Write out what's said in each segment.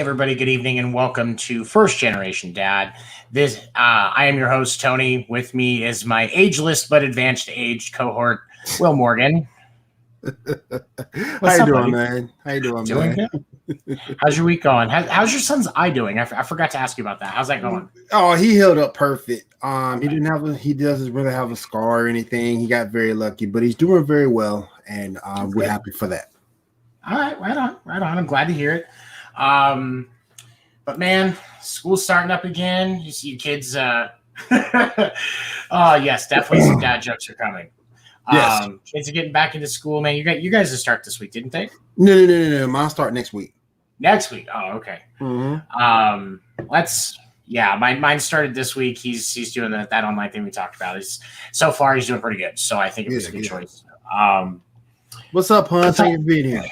everybody. Good evening, and welcome to First Generation Dad. I am your host, Tony. With me is my ageless but advanced aged cohort, Will Morgan. How you doing, man? How you doing, Doing man? good. How's your week going? How's your son's eye doing? I forgot to ask you about that. How's that going? Oh, he held up perfect. He doesn't really have a scar or anything. He got very lucky, but he's doing very well, and we're happy for that. All right, right on. I'm glad to hear it. But man, school's starting up again. You see, kids. Oh yes, definitely some dad jokes are coming. Yes. Kids are getting back into school, man. You guys to start this week, didn't they? No. Mine start next week. Next week. Oh, okay. Mm-hmm. Mine started this week. He's doing that online thing we talked about. So far he's doing pretty good. So I think it was a good choice. What's up, Hans? How you been here?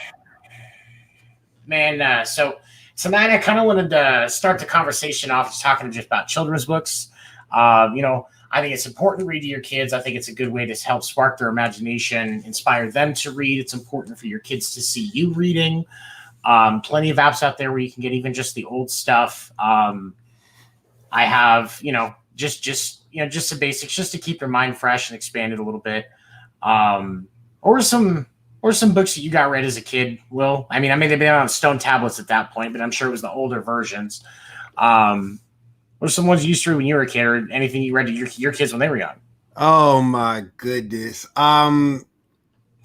Man, so tonight I kind of wanted to start the conversation off just talking just about children's books. I think it's important to read to your kids. I think it's a good way to help spark their imagination, inspire them to read. It's important for your kids to see you reading. Plenty of apps out there where you can get even just the old stuff. I have, just the basics, just to keep your mind fresh and expand it a little bit. Or some books that you got read as a kid, Will. I mean, they've been on stone tablets at that point, but I'm sure it was the older versions. What are some ones you used to read when you were a kid, or anything you read to your kids when they were young? Oh my goodness.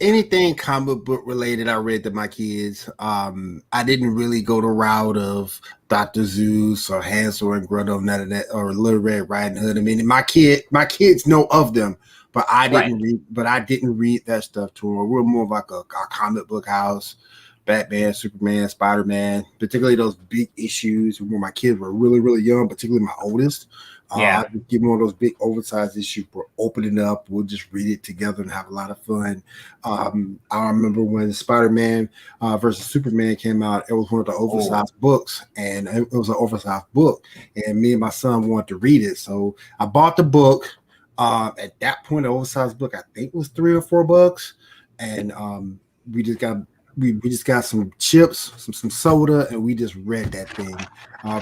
Anything comic book related, I read to my kids. I didn't really go the route of Dr. Zeus or Hansel and Gretel, none of that, or Little Red Riding Hood. I mean, my kids know of them, but I didn't read. But I didn't read that stuff to them. We're more of like a comic book house. Batman, Superman, Spider-Man, particularly those big issues when my kids were really, really young, particularly my oldest. I would give them one of those big oversized issues. We're opening up. We'll just read it together and have a lot of fun. I remember when Spider-Man versus Superman came out, it was one of the oversized books, and it was an oversized book, and me and my son wanted to read it. So I bought the book. At that point, the oversized book, I think, was $3 or $4. And we just got some chips, some soda, and we just read that thing.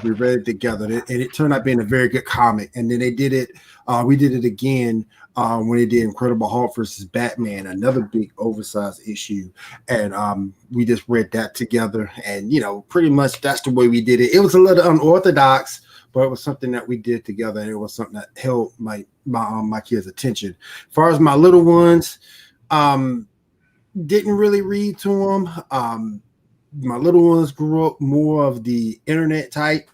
We read it together, and it turned out being a very good comic. And then they did it. We did it again when they did Incredible Hulk versus Batman, another big oversized issue. And we just read that together. And pretty much that's the way we did it. It was a little unorthodox, but it was something that we did together, and it was something that held my kids' attention. As far as my little ones, didn't really read to them. My little ones grew up more of the internet type.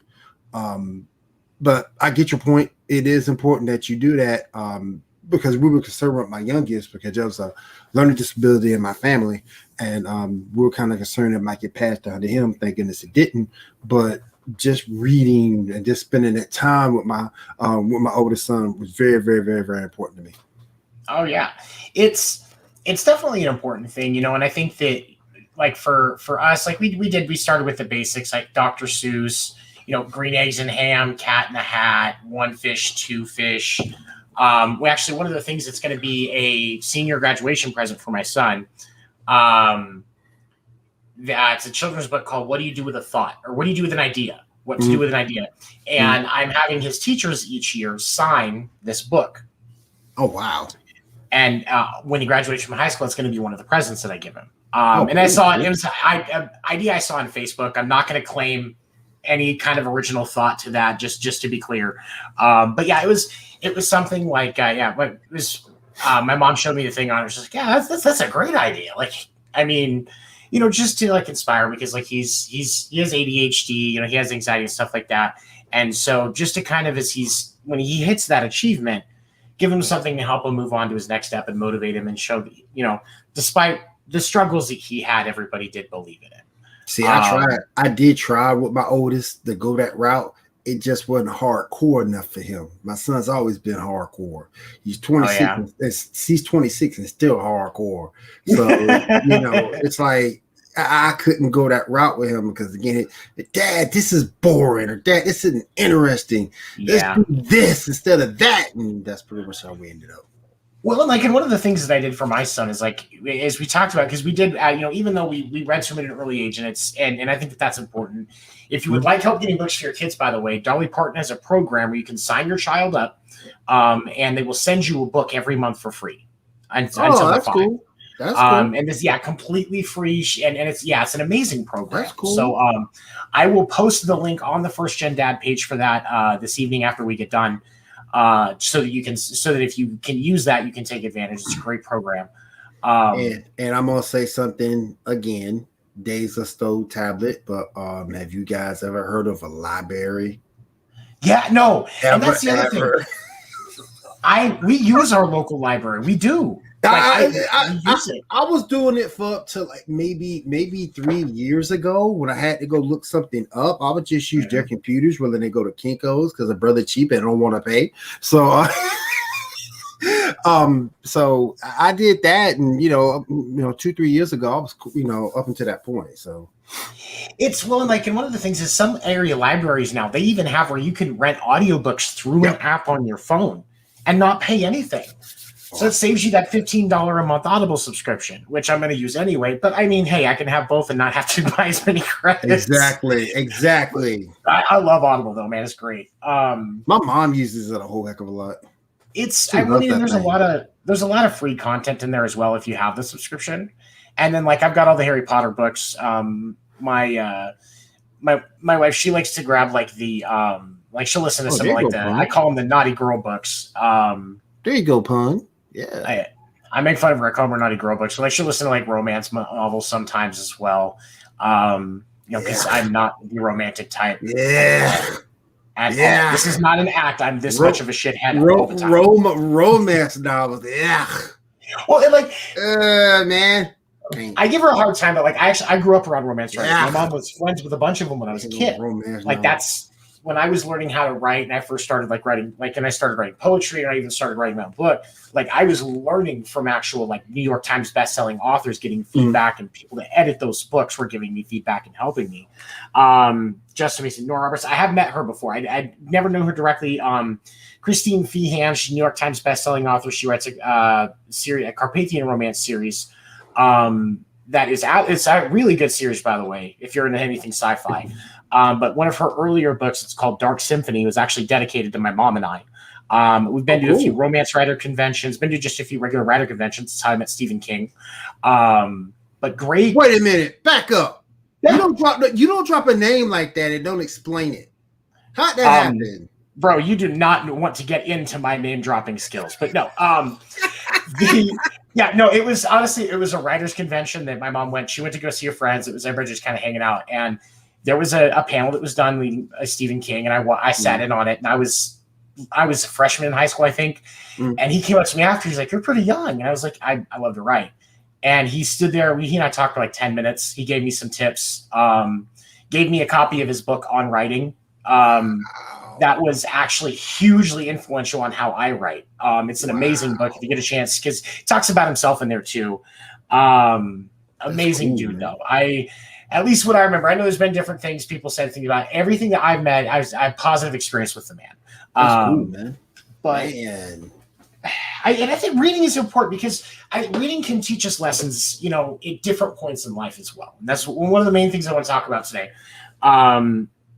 But I get your point. It is important that you do that because we were concerned with my youngest because there was a learning disability in my family. And we were kind of concerned it might get passed down to him, thinking this it didn't. But just reading and just spending that time with my oldest son was very, very, very, very important to me. Oh, yeah. It's definitely an important thing, and I think that like for us, like we started with the basics, like Dr. Seuss, Green Eggs and Ham, Cat in the Hat, One Fish, Two Fish. One of the things that's going to be a senior graduation present for my son. It's a children's book called What Do You Do with a Thought? Or What Do You Do with an Idea? What to do with an idea. And I'm having his teachers each year sign this book. Oh, wow. And when he graduates from high school, it's going to be one of the presents that I give him. And I saw it was an idea I saw on Facebook. I'm not going to claim any kind of original thought to that, just to be clear. But yeah, it was something like but it was my mom showed me the thing on it. I was just like, yeah, that's a great idea. Like, I mean, just to like inspire, because like he has ADHD, he has anxiety and stuff like that. And so just to kind of when he hits that achievement, give him something to help him move on to his next step and motivate him and show, despite the struggles that he had, everybody did believe in it. See, I did try with my oldest to go that route. It just wasn't hardcore enough for him. My son's always been hardcore. He's 26. He's 26 and still hardcore. So, it's like I couldn't go that route with him because, again, Dad, this is boring, or Dad, this isn't interesting. Let's do this instead of that. And that's pretty much how we ended up. Well, like, and one of the things that I did for my son is like, as we talked about, because we did, even though we read to him at an early age, and and I think that that's important. If you would like help getting books for your kids, by the way, Dolly Parton has a program where you can sign your child up, and they will send you a book every month for free until they're five. Cool. That's cool. And this, completely free, and it's an amazing program. That's cool. So, I will post the link on the First Gen Dad page for that this evening after we get done. So that if you can use that, you can take advantage. It's a great program. And I'm gonna say something again. Days of Stove tablet, but have you guys ever heard of a library? Yeah, no, and that's the other thing. We use our local library. We do. I was doing it for up to like maybe 3 years ago when I had to go look something up. I would just use their computers rather than go to Kinko's because a brother cheap and I don't want to pay. So, so I did that, and 2-3 years ago, I was up until that point. So it's and one of the things is some area libraries now they even have where you can rent audiobooks through an app on your phone and not pay anything. So it saves you that $15 a month Audible subscription, which I'm going to use anyway. But I mean, hey, I can have both and not have to buy as many credits. Exactly. I love Audible though, man. It's great. My mom uses it a whole heck of a lot. There's a lot of free content in there as well if you have the subscription. And then I've got all the Harry Potter books. My wife, she likes to grab she'll listen to some I call them the naughty girl books. There you go, Pun. Yeah, I make fun of her. I call them naughty girl books. So she'll listen to romance novels sometimes as well. Because I'm not the romantic type. Yeah. This is not an act. I'm this much of a shithead all the time. Romance novels. Yeah. Well, man. I give her a hard time, but I grew up around romance writers. My mom was friends with a bunch of them when I was a kid. That's when I was learning how to write, and I first started writing, and I started writing poetry, and I even started writing my own book. I was learning from actual New York Times bestselling authors, getting feedback, and people that edit those books were giving me feedback and helping me. Just amazing. Nora Roberts, I have met her before. I never knew her directly. Christine Feehan, she's a New York Times bestselling author. She writes a Carpathian romance series. That is out. It's a really good series, by the way, if you're into anything sci-fi. But one of her earlier books, it's called Dark Symphony, was actually dedicated to my mom and I. We've been to a few romance writer conventions, been to just a few regular writer conventions. That's how I met Stephen King. But great. Wait a minute, back up. You don't drop a name like that and don't explain it. How'd that happen? Bro, you do not want to get into my name dropping skills, but no. It was a writers convention that my mom went. She went to go see her friends. It was everybody just kind of hanging out, and there was a panel that was done leading Stephen King, and I sat in on it, and I was a freshman in high school, I think, and he came up to me after. He's like, "You're pretty young," and I was like, "I love to write," and he stood there. He and I talked for 10 minutes. He gave me some tips, gave me a copy of his book on writing. That was actually hugely influential on how I write. It's an amazing book if you get a chance, because he talks about himself in there too. Amazing dude, though. At least what I remember, I know there's been different things people said things about. Everything that I've met, I have positive experience with the man. That's cool, man. But man. I think reading is important because reading can teach us lessons, at different points in life as well. And that's one of the main things I want to talk about today.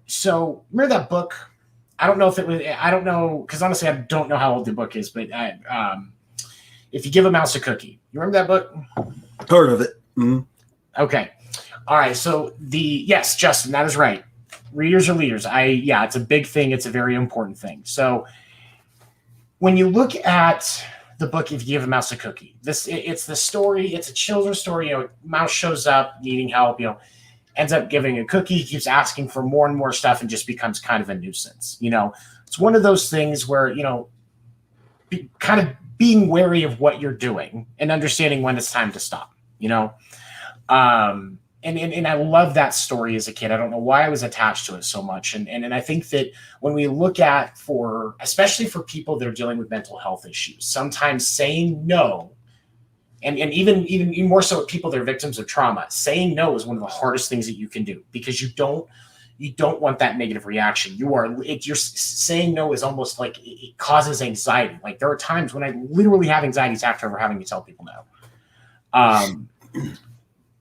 So remember that book? I don't know if it was. I don't know, because honestly, I don't know how old the book is. But if you give a mouse a cookie, you remember that book? Heard of it. Mm-hmm. Okay. All right. So yes, Justin, that is right. Readers are leaders. It's a big thing. It's a very important thing. So when you look at the book, if you give a mouse a cookie, it's the story. It's a children's story. Mouse shows up needing help. Ends up giving a cookie, he keeps asking for more and more stuff and just becomes kind of a nuisance. It's one of those things where, kind of being wary of what you're doing and understanding when it's time to stop, And I love that story as a kid. I don't know why I was attached to it so much. And I think that when we look at especially for people that are dealing with mental health issues, sometimes saying no, and even more so with people that are victims of trauma, saying no is one of the hardest things that you can do, because you don't you don't want that negative reaction. You're saying no is almost like it causes anxiety. Like there are times when I literally have anxieties after having to tell people no.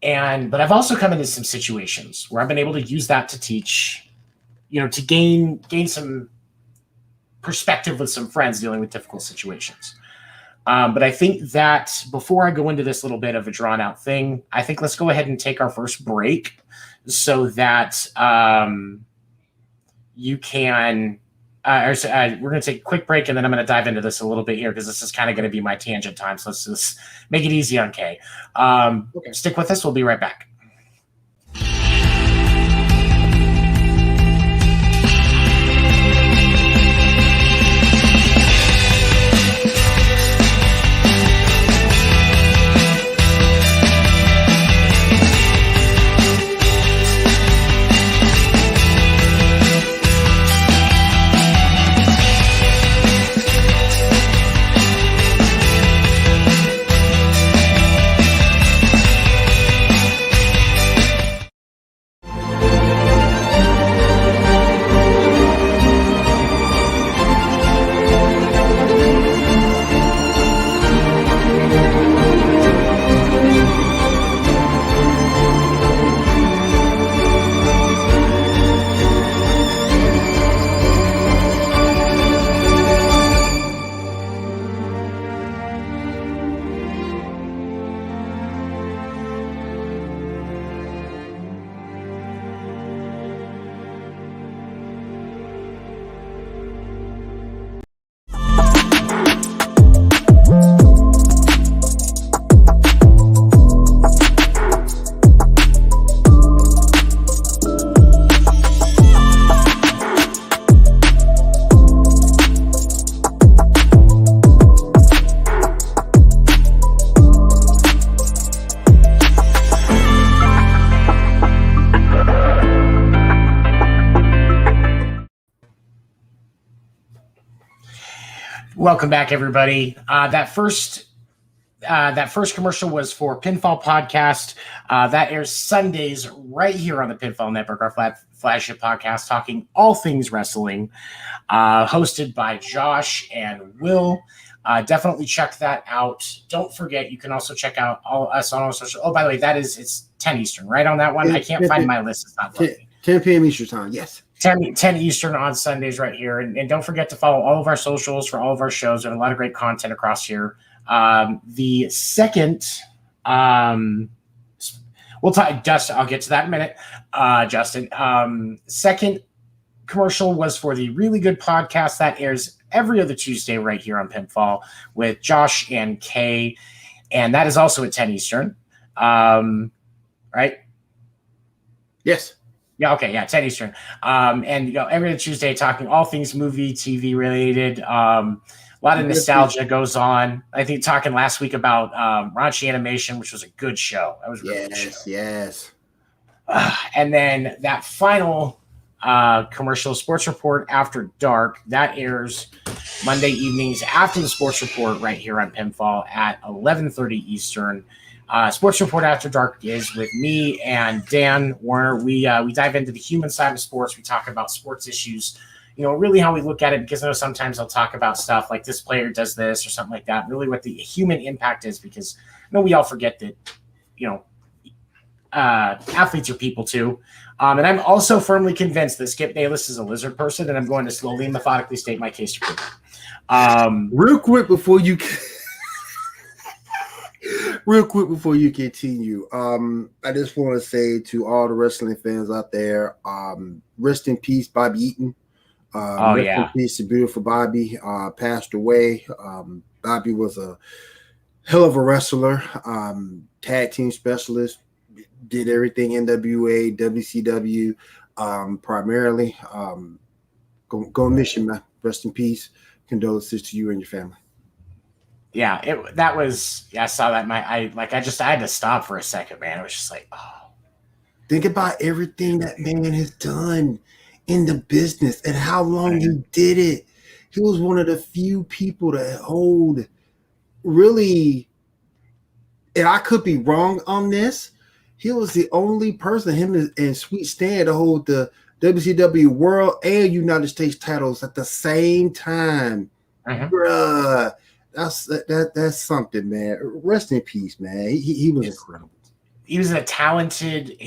But I've also come into some situations where I've been able to use that to teach, to gain some perspective with some friends dealing with difficult situations. But I think that before I go into this little bit of a drawn out thing, I think let's go ahead and take our first break so that you can. We're going to take a quick break, and then I'm going to dive into this a little bit here because this is kind of going to be my tangent time. So let's just make it easy on Kay. Okay. Stick with us. We'll be right back. Welcome back, everybody. That first commercial was for Pinfall Podcast. That airs Sundays right here on the Pinfall Network, our flagship podcast, talking all things wrestling, hosted by Josh and Will. Definitely check that out. Don't forget, you can also check out us on all social. Oh, by the way, it's 10 Eastern, right on that one? I can't find my list. It's not working. 10 p.m. Eastern time, yes. 10 Eastern on Sundays right here. And don't forget to follow all of our socials for all of our shows. There's a lot of great content across here. The second, we'll talk, Justin, I'll get to that in a minute, Justin. Second commercial was for the Really Good Podcast that airs every other Tuesday right here on Pinfall with Josh and Kay. And that is also at 10 Eastern. Right? Yes. Yeah, okay, yeah, 10 Eastern. And every other Tuesday talking all things movie, TV related. A lot of nostalgia goes on. I think talking last week about Raunchy Animation, which was a good show. That was a really good show. Yes. And then that final commercial, Sports Report After Dark, that airs Monday evenings after the Sports Report right here on Pinfall at 11:30 Eastern. Sports Report After Dark is with me and Dan Warner. We dive into the human side of sports. We talk about sports issues, really how we look at it, because I know sometimes I'll talk about stuff like this player does this or something like that, really what the human impact is, because I know we all forget that, athletes are people too. And I'm also firmly convinced that Skip Bayless is a lizard person, and I'm going to slowly and methodically state my case to prove it. Real quick before you continue, I just want to say to all the wrestling fans out there, rest in peace, Bobby Eaton. Rest in peace to beautiful Bobby. Passed away. Bobby was a hell of a wrestler, tag team specialist, did everything NWA, WCW, primarily. Go miss you, man. Rest in peace. Condolences to you and your family. Yeah, I saw that. I had to stop for a second, man. It was just like, oh. Think about everything that man has done in the business and how long he did it. He was one of the few people to hold really, and I could be wrong on this, he was the only person, him and Sweet Stan, to hold the WCW World and United States titles at the same time. Bruh, that's something, man. Rest in peace, man. He was incredible. He was a talented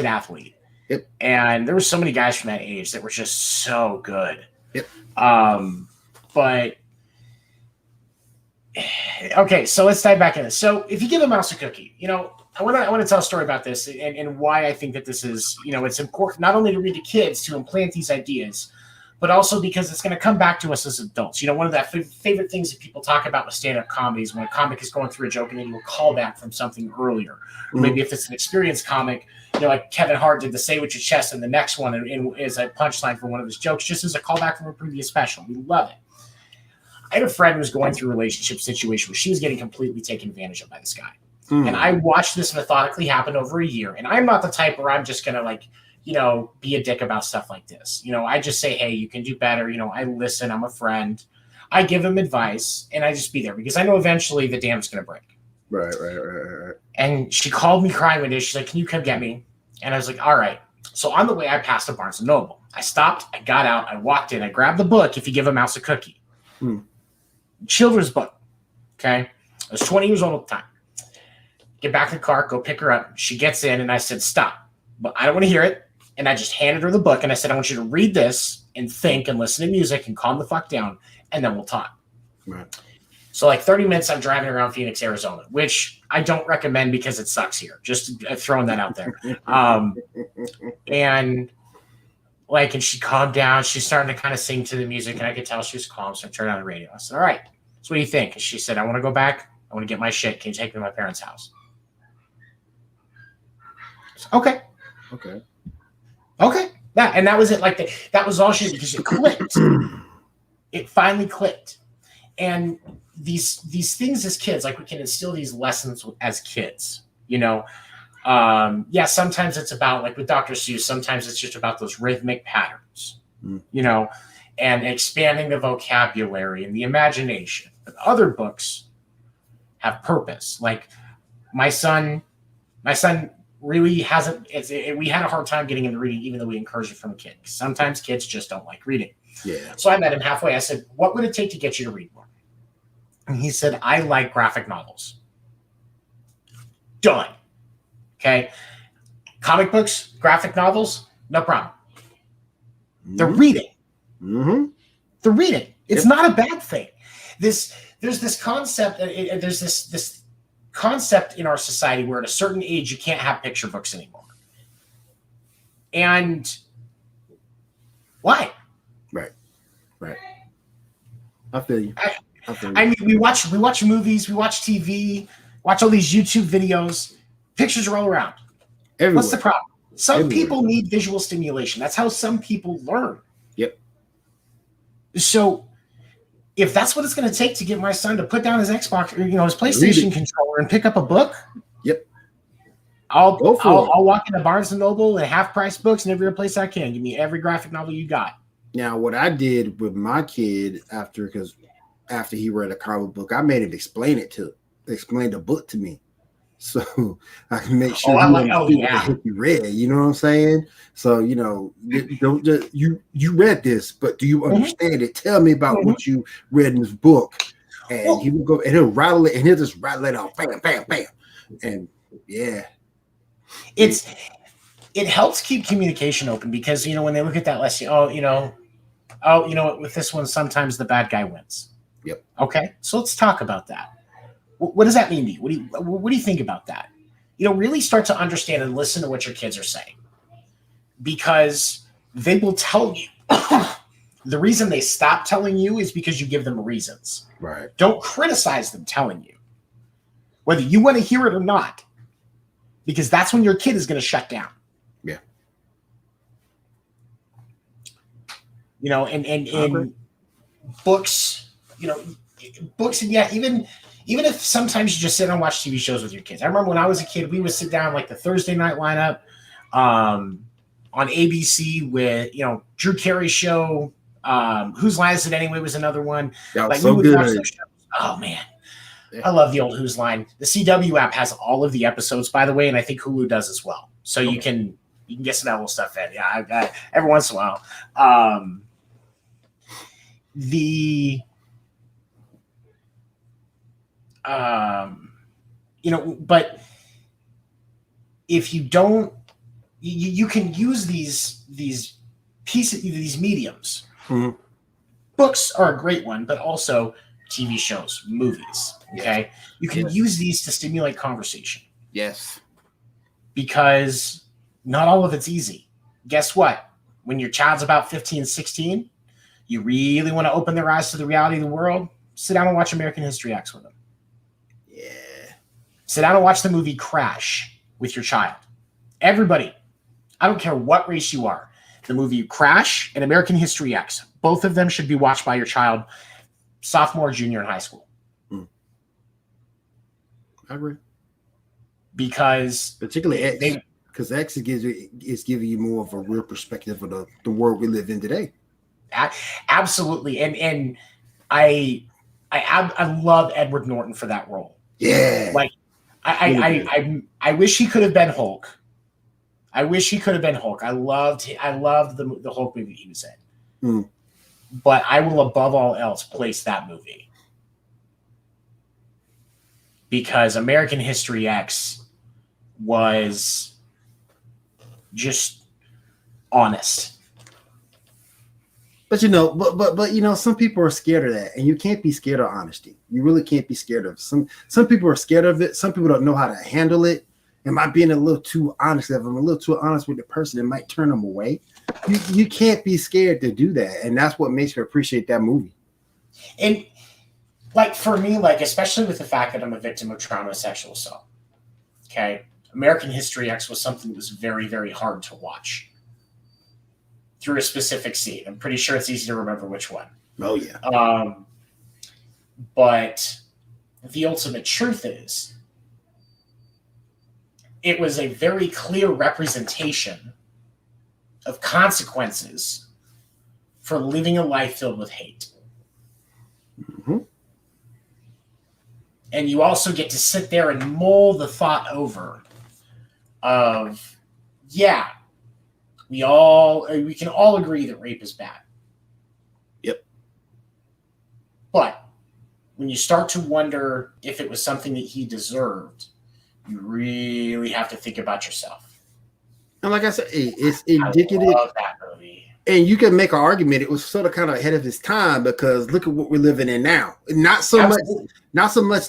athlete. Yep. And there were so many guys from that age that were just so good. Yep. But okay, so let's dive back in this. So if you give a mouse a cookie, I want to tell a story about this and why I think that this is, it's important not only to read to kids to implant these ideas, but also because it's going to come back to us as adults. One of the favorite things that people talk about with stand-up comedy is when a comic is going through a joke and then you will call back from something earlier. Mm-hmm. Maybe if it's an experienced comic, like Kevin Hart did the Say With Your Chest in the next one and is a punchline for one of his jokes, just as a callback from a previous special. We love it. I had a friend who was going through a relationship situation where she was getting completely taken advantage of by this guy. Mm. And I watched this methodically happen over a year. And I'm not the type where I'm just going to be a dick about stuff like this. I just say, hey, you can do better. I listen. I'm a friend. I give him advice and I just be there because I know eventually the dam's going to break. Right. And she called me crying one day. She's like, can you come get me? And I was like, all right. So on the way, I passed a Barnes & Noble. I stopped. I got out. I walked in. I grabbed the book, If You Give a Mouse a Cookie. Children's book. Okay. I was 20 years old at the time. Get back in the car, go pick her up. She gets in and I said, stop. But I don't want to hear it. And I just handed her the book and I said, I want you to read this and think and listen to music and calm the fuck down. And then we'll talk. Right. So like 30 minutes, I'm driving around Phoenix, Arizona, which I don't recommend because it sucks here. Just throwing that out there. And she calmed down. She's starting to kind of sing to the music and I could tell she was calm. So I turned on the radio. I said, all right, so what do you think? And she said, I want to go back. I want to get my shit. Can you take me to my parents' house? Said, okay. That was it. That was all she did because it clicked. It finally clicked. And these things as kids, we can instill these lessons as kids, sometimes it's about with Dr. Seuss, sometimes it's just about those rhythmic patterns, and expanding the vocabulary and the imagination. But other books have purpose. Like my son really hasn't, we had a hard time getting into reading, even though we encouraged it from a kid. Sometimes kids just don't like reading. Yeah. So I met him halfway. I said, what would it take to get you to read more? And he said, I like graphic novels. Done. Okay. Comic books, graphic novels, no problem. Mm-hmm. They're reading. Mm-hmm. They're reading. It's not a bad thing. There's this concept. There's this concept in our society where at a certain age you can't have picture books anymore. And why? Right. I feel you. I mean, we watch movies, we watch TV, watch all these YouTube videos. Pictures are all around. Everywhere. What's the problem? Some people need visual stimulation. That's how some people learn. Yep. So if that's what it's going to take to get my son to put down his Xbox or his PlayStation controller and pick up a book, yep, I'll walk into Barnes & Noble and half-price books and every other place I can. Give me every graphic novel you got. Now, what I did with my kid after he read a comic book, I made him explain the book to me, so I can make sure he read. You know what I'm saying? So don't just you read this, but do you understand it? Tell me about what you read in this book, and he will go and he'll rattle it and he'll just rattle it off, bam, bam, bam, and yeah, it helps keep communication open because when they look at that lesson, with this one sometimes the bad guy wins. Yep. Okay, so let's talk about that. What does that mean to you? What do you think about that? Really start to understand and listen to what your kids are saying, because they will tell you. The reason they stop telling you is because you give them reasons. Right. Don't criticize them telling you, whether you want to hear it or not, because that's when your kid is going to shut down. Yeah. And books, books, and even if sometimes you just sit and watch TV shows with your kids. I remember when I was a kid, we would sit down the Thursday night lineup on ABC with, Drew Carey's show. Whose Line Is It Anyway was another one. Yeah, we would watch those shows. Oh, man. Yeah. I love the old Whose Line. The CW app has all of the episodes, by the way, and I think Hulu does as well. So you can You can get some edible stuff in. Yeah, I've got every once in a while. But if you don't, you can use these pieces, these mediums. Mm-hmm. Books are a great one, but also TV shows, movies. Okay, you can use these to stimulate conversation. Yes, because not all of it's easy. Guess what? When your child's about 15, 16, you really want to open their eyes to the reality of the world, sit down and watch American History X with them. Yeah. Sit down and watch the movie Crash with your child. Everybody, I don't care what race you are, the movie Crash and American History X, both of them should be watched by your child sophomore, junior in high school. I agree. Because particularly X, because X is giving you more of a real perspective of the world we live in today. Absolutely, and I love Edward Norton for that role. Yeah, like I wish he could have been Hulk. I wish he could have been Hulk. I loved the Hulk movie he was in. But I will above all else place that movie because American History X was just honest. But some people are scared of that, and you can't be scared of honesty. You really can't be scared of it. Some people are scared of it. Some people don't know how to handle it. Am I being a little too honest? If I'm a little too honest with the person, it might turn them away. You can't be scared to do that, and that's what makes me appreciate that movie. And like for me, like especially with the fact that I'm a victim of trauma, sexual assault. Okay, American History X was something that was very, very hard to watch through a specific scene. I'm pretty sure it's easy to remember which one. Oh yeah. But the ultimate truth is, it was a very clear representation of consequences for living a life filled with hate. Mm-hmm. And you also get to sit there and mull the thought over of, yeah, we can all agree that rape is bad. Yep. But when you start to wonder if it was something that he deserved, you really have to think about yourself. And like I said, it's indicative. I love that movie. And you can make an argument it was sort of kind of ahead of its time because look at what we're living in now. Not so much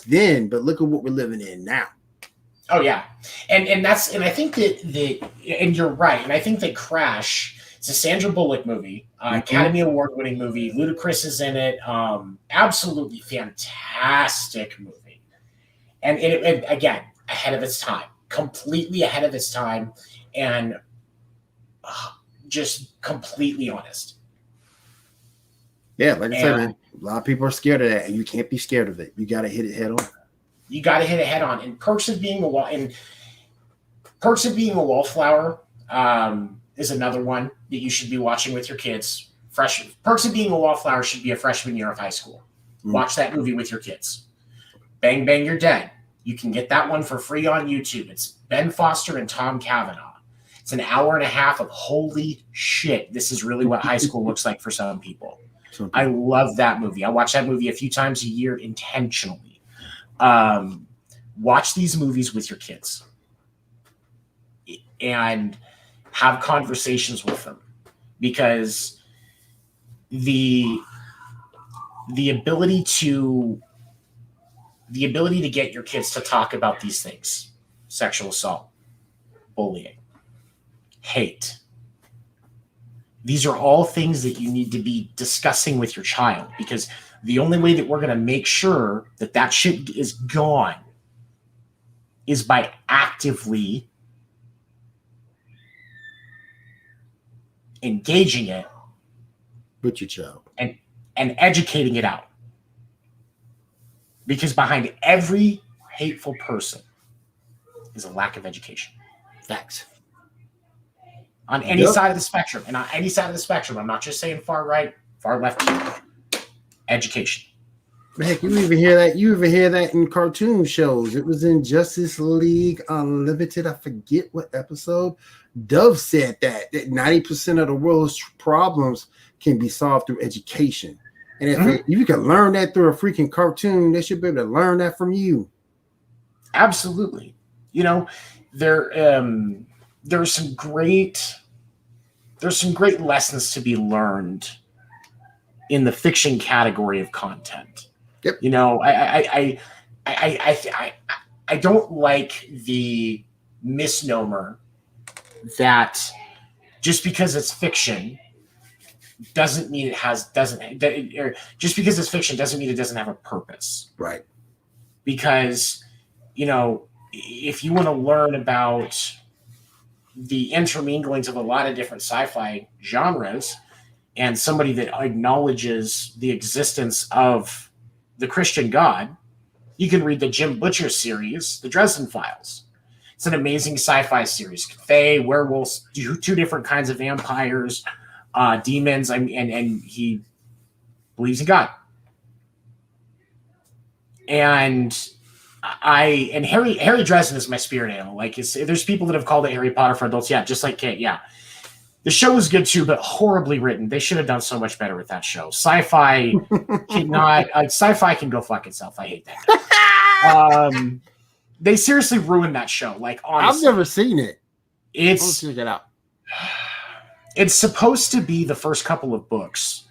then, but look at what we're living in now. Oh yeah, and I think that and you're right, and I think that Crash, it's a Sandra Bullock movie, Academy Award winning movie. Ludacris is in it. Absolutely fantastic movie, and it again ahead of its time, completely ahead of its time, and just completely honest. Yeah, like I said, man, a lot of people are scared of that, and you can't be scared of it. You got to hit it head on. You got to hit it head on. And Perks of Being a Wallflower is another one that you should be watching with your kids. Perks of Being a Wallflower should be a freshman year of high school. Watch that movie with your kids. Bang Bang You're Dead. You can get that one for free on YouTube. It's Ben Foster and Tom Cavanaugh. It's an hour and a half of holy shit. This is really what high school looks like for some people. I love that movie. I watch that movie a few times a year intentionally. Watch these movies with your kids and have conversations with them, because the ability to get your kids to talk about these things, sexual assault, bullying, hate, these are all things that you need to be discussing with your child, because the only way that we're going to make sure that shit is gone is by actively engaging it with your child and educating it out. Because behind every hateful person is a lack of education. Facts. On any side of the spectrum. And on any side of the spectrum, I'm not just saying far right, far left. Education. Heck, you even hear that in cartoon shows. It was in Justice League Unlimited. I forget what episode. Dove said that 90% of the world's problems can be solved through education. And if you can learn that through a freaking cartoon, they should be able to learn that from you. Absolutely. You know, there's some great lessons to be learned in the fiction category of content. Yep. You know, I don't like the misnomer that just because it's fiction doesn't mean it just because it's fiction doesn't mean it doesn't have a purpose. Right. Because, you know, if you want to learn about the interminglings of a lot of different sci-fi genres and somebody that acknowledges the existence of the Christian God, you can read the Jim Butcher series, The Dresden Files. It's an amazing sci-fi series. Fae, werewolves, two different kinds of vampires, demons, and he believes in God. And Harry Dresden is my spirit animal. Like, there's people that have called it Harry Potter for adults. Yeah, just like Kate. Yeah. The show was good too, but horribly written. They should have done so much better with that show. Sci-fi sci-fi can go fuck itself. I hate that. They seriously ruined that show. Like, honestly, I've never seen it. It's check it out. It's supposed to be the first couple of books,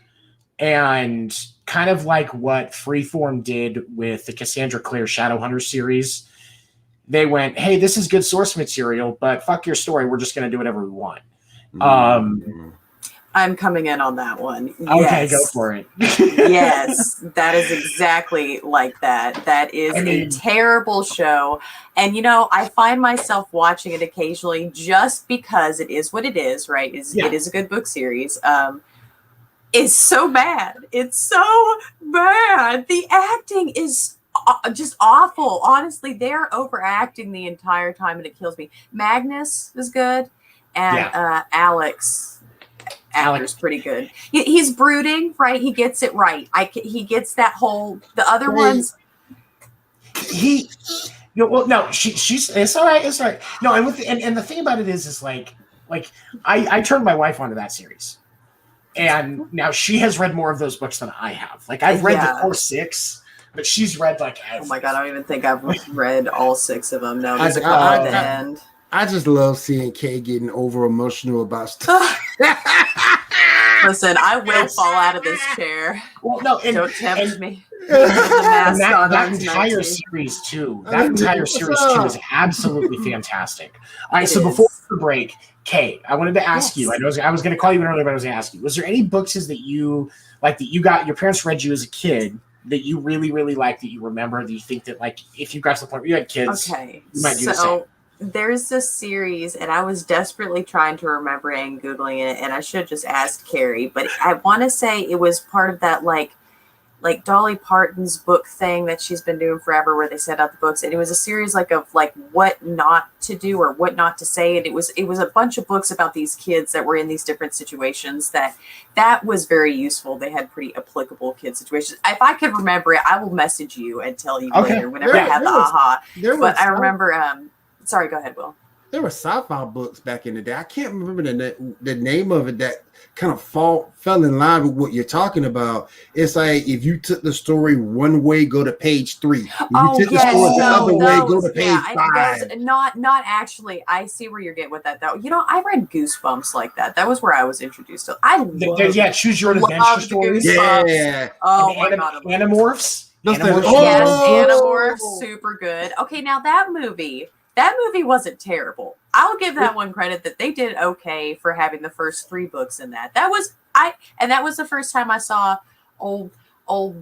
and kind of like what Freeform did with the Cassandra Clare Shadowhunter series. They went, "Hey, this is good source material, but fuck your story. We're just going to do whatever we want." I'm coming in on that one. Okay, go for it. Yes, that is exactly like that. That is a terrible show. And, you know, I find myself watching it occasionally just because it is what it is, right? It is a good book series. It's so bad. It's so bad. The acting is just awful. Honestly, they're overacting the entire time and it kills me. Magnus is good. And Alex is pretty good. He's brooding, right? He gets it right. He gets that whole. The other ones. She's it's all right. It's all right. No, and the thing about it is like I turned my wife onto that series, and now she has read more of those books than I have. Like, I've read the core 6, but she's read like everything. Oh my god, I don't even think I've read all 6 of them. No, there's a couple at the end. I just love seeing Kay getting over emotional about stuff. Listen, I will fall out of this chair. Well, no, don't tempt me. That entire series too. That entire series too is absolutely fantastic. All right, so before the break, Kay, I wanted to ask you. I was going to call you earlier, but I was going to ask you: was there any books that you like that you got your parents read you as a kid that you really, really liked that you remember? That you think that, like, if you got to the point where you had kids, you might do the same? There's this series, and I was desperately trying to remember it and Googling it, and I should have just asked Carrie, but I want to say it was part of that, like Dolly Parton's book thing that she's been doing forever, where they set out the books, and it was a series of what not to do or what not to say, and it was a bunch of books about these kids that were in these different situations that was very useful. They had pretty applicable kid situations. If I could remember it, I will message you and tell you later whenever I have the aha. But I remember. Sorry, go ahead, Will. There were sci-fi books back in the day. I can't remember the name of it that kind of fell in line with what you're talking about. It's like if you took the story one way, go to page 3. If you took the story the other way, go to page 5. Not actually. I see where you're getting with that, though. You know, I read Goosebumps like that. That was where I was introduced to. Choose Your Own Adventure stories. Yeah. Oh my god. Animorphs. Animorphs, super good. Okay, now that movie wasn't terrible. I'll give that one credit that they did okay for having the first 3 books in that. That was the first time I saw old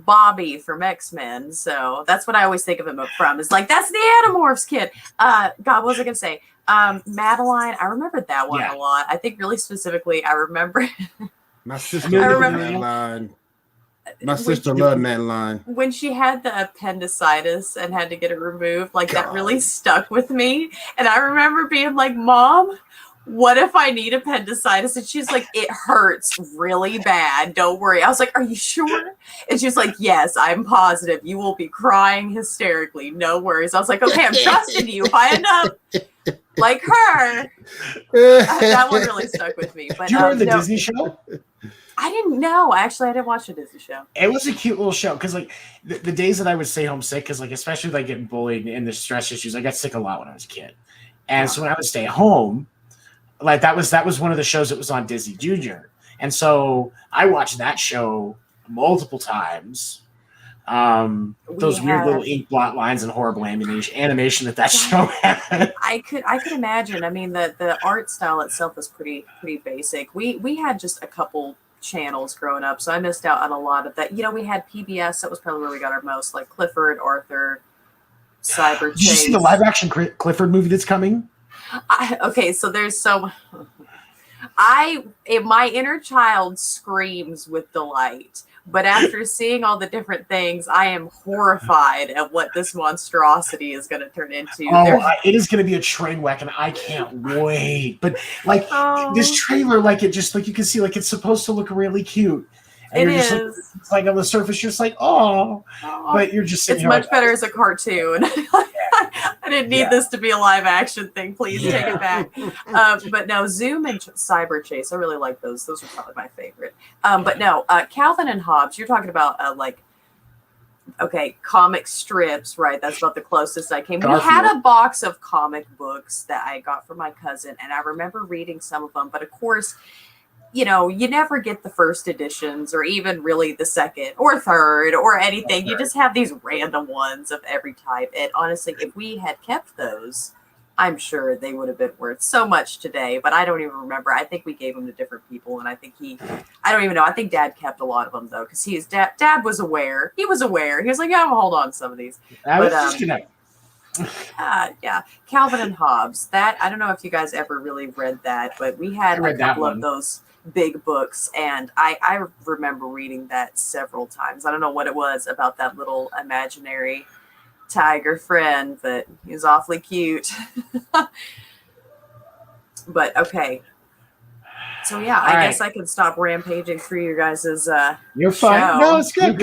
Bobby from X-Men. So that's what I always think of him from. Is like, that's the Animorphs kid. God, what was I gonna say? Madeline, I remembered that one a lot. I think really specifically, I remember my sister Madeline. My sister loved Madeline. When she had the appendicitis and had to get it removed, that really stuck with me. And I remember being like, Mom, what if I need appendicitis? And she's like, it hurts really bad. Don't worry. I was like, are you sure? And she's like, yes, I'm positive. You will be crying hysterically. No worries. I was like, okay, I'm trusting you. If I end up like her, that one really stuck with me. But do you remember the Disney show? I didn't know. Actually, I didn't watch the Disney show. It was a cute little show because, like, the days that I would stay home sick, because, like, especially like getting bullied and the stress issues, I got sick a lot when I was a kid, and so when I would stay home, like that was one of the shows that was on Disney Junior, and so I watched that show multiple times. Those weird little ink blot lines and horrible animation that show had. I could imagine. I mean, the art style itself is pretty basic. We had just a couple channels growing up, so I missed out on a lot of that. You know, we had PBS. That was probably where we got our most, like Clifford, Arthur, Cyber Chase. Did you see the live action Clifford movie that's coming? Okay, so there's my inner child screams with delight. But after seeing all the different things, I am horrified at what this monstrosity is going to turn into. It is going to be a train wreck, and I can't wait. But like this trailer, like it just like you can see, like it's supposed to look really cute. And it's like on the surface, you're just like, oh, but you're just sitting it's much better as a cartoon. I didn't need this to be a live action thing. Please take it back. But no, Zoom and Cyber Chase, I really like those. Those are probably my favorite. But no, Calvin and Hobbes, you're talking about comic strips, right? That's about the closest I came. We had a box of comic books that I got from my cousin, and I remember reading some of them. But of course, you know, you never get the first editions or even really the second or third or anything. You just have these random ones of every type. And honestly, if we had kept those, I'm sure they would have been worth so much today, but I don't even remember. I think we gave them to different people. And I think I don't even know. I think Dad kept a lot of them though. Cause Dad was aware. He was aware. He was like, yeah, I'm gonna hold on to some of these. Yeah. Calvin and Hobbes. That, I don't know if you guys ever really read that, but we had a couple of those big books, and I remember reading that several times. I don't know what it was about that little imaginary tiger friend, but he was awfully cute. But okay, so yeah, I guess I can stop rampaging through your guys's you're fine. show. No, it's good.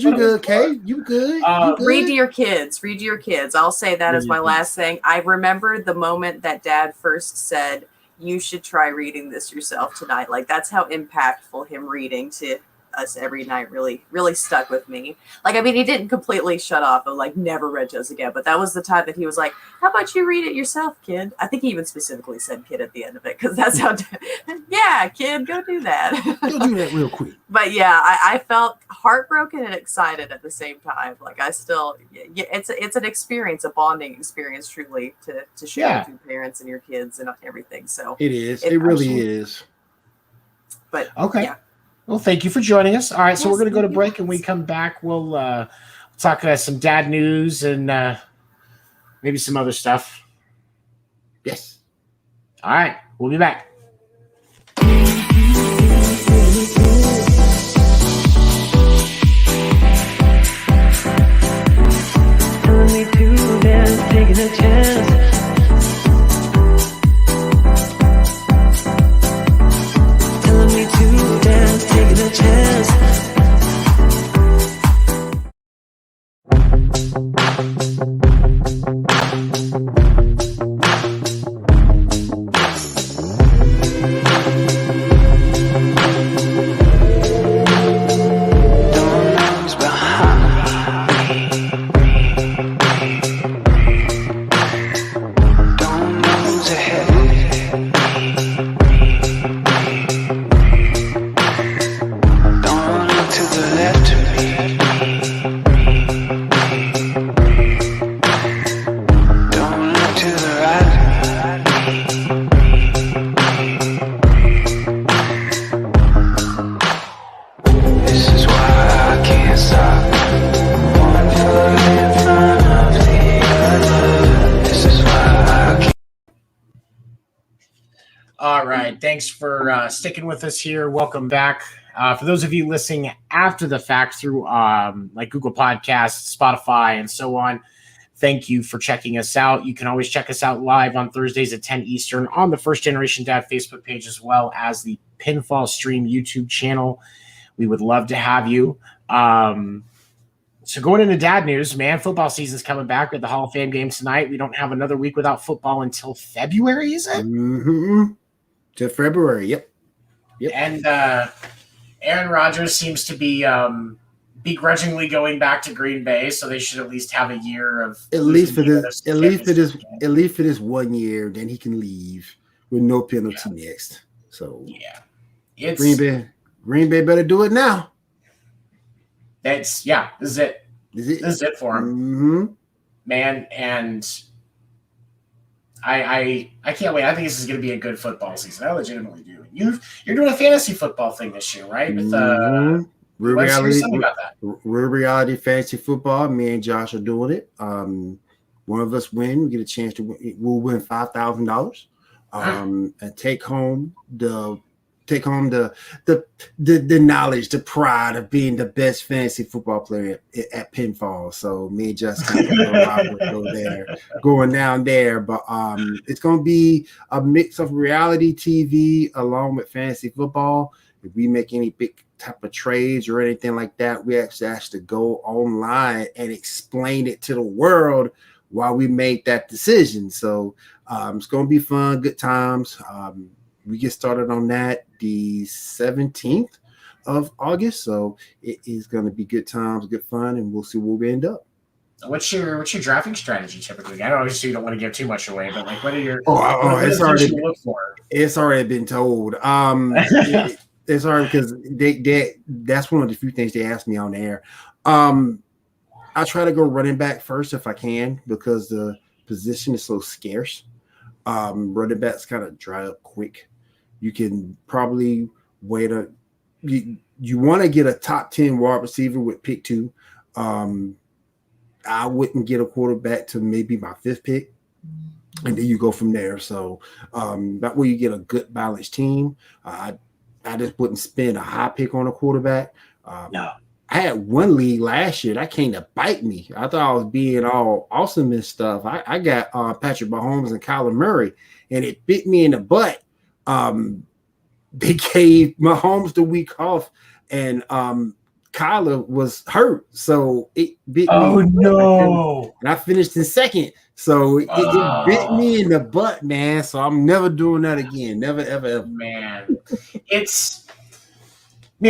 You good, Kay? You good? Read to your kids. I'll say that as my last thing. I remember the moment that Dad first said, you should try reading this yourself tonight. Like, that's how impactful him reading to us every night really stuck with me. Like, I mean, he didn't completely shut off and like never read to us again, but that was the time that he was like, how about you read it yourself, kid? I think he even specifically said kid at the end of it, because that's how yeah, kid, go do that. Go do that real quick. But yeah, I felt heartbroken and excited at the same time. Like, I still, it's an experience, a bonding experience, truly, to share with your parents and your kids and everything. So it is. It really is. But okay. Yeah. Well, thank you for joining us. All right, so we're going to go to break, and we come back. We'll talk some dad news and maybe some other stuff. Yes. All right, we'll be back. Telling me to dance, taking a chance. Taking a chance. All right. Thanks for sticking with us here. Welcome back. For those of you listening after the fact through like Google Podcasts, Spotify, and so on, Thank you for checking us out. You can always check us out live on Thursdays at 10 Eastern on the First Generation Dad Facebook page, as well as the Pinfall Stream YouTube channel. We would love to have you. So going into dad news, man, football season's coming back with the Hall of Fame game tonight. We don't have another week without football until February, is it? Mm-hmm. To February, yep. And Aaron Rodgers seems to be begrudgingly going back to Green Bay, so they should at least have a year of at least for this 1 year. Then he can leave with no penalty next. So yeah, it's Green Bay better do it now. This is it. This is it for him, mm-hmm. man. And I can't wait. I think this is going to be a good football season. I legitimately do. You're doing a fantasy football thing this year, right? With Real reality fantasy football. Me and Josh are doing it. One of us win. We get a chance to win. We'll win $5,000 and take home the knowledge, the pride of being the best fantasy football player at Pinfall. So me and Justin going down there. But it's going to be a mix of reality TV along with fantasy football. If we make any big type of trades or anything like that, we actually have to go online and explain it to the world why we made that decision. So it's going to be fun, good times. We get started on that the 17th of August. So it is going to be good times, good fun, and we'll see where we end up. What's your drafting strategy typically? I know obviously you don't want to give too much away, but like what are your it's already you look for? It's already been told. It's hard because that's one of the few things they asked me on the air. I try to go running back first if I can because the position is so scarce. Running backs kind of dry up quick. You can probably wait you want to get a top 10 wide receiver with pick 2. I wouldn't get a quarterback to maybe my 5th pick, and then you go from there. So that way you get a good balanced team. I just wouldn't spend a high pick on a quarterback. No. I had one league last year that came to bite me. I thought I was being all awesome and stuff. I got Patrick Mahomes and Kyler Murray, and it bit me in the butt. They gave Mahomes the week off, and Kyler was hurt, so it bit me. Oh no! And I finished in second, so it bit me in the butt, man. So I'm never doing that again. Never, ever, ever. Man,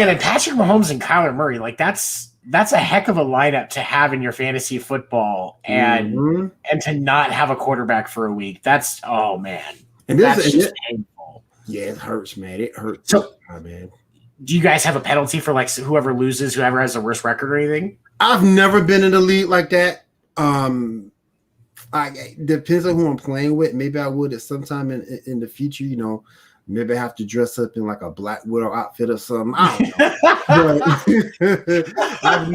and Patrick Mahomes and Kyler Murray, like that's a heck of a lineup to have in your fantasy football, and to not have a quarterback for a week. That's man, and that's just painful. Yeah, it hurts, man. It hurts. So, man. Do you guys have a penalty for like whoever loses, whoever has the worst record or anything? I've never been in a league like that. Depends on who I'm playing with. Maybe I would at some time in the future, maybe I have to dress up in like a Black Widow outfit or something. I don't know. But I've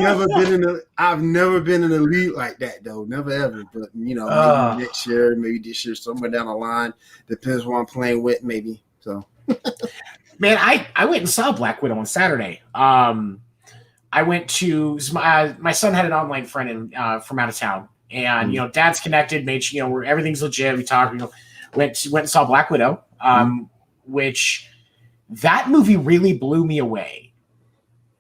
never been in a league like that though. Never ever. But maybe next year, maybe this year, somewhere down the line. Depends who I'm playing with, maybe. So man, I went and saw Black Widow on Saturday. I went to my son had an online friend from out of town, and Dad's connected, made sure where everything's legit. We talked, went and saw Black Widow, which that movie really blew me away.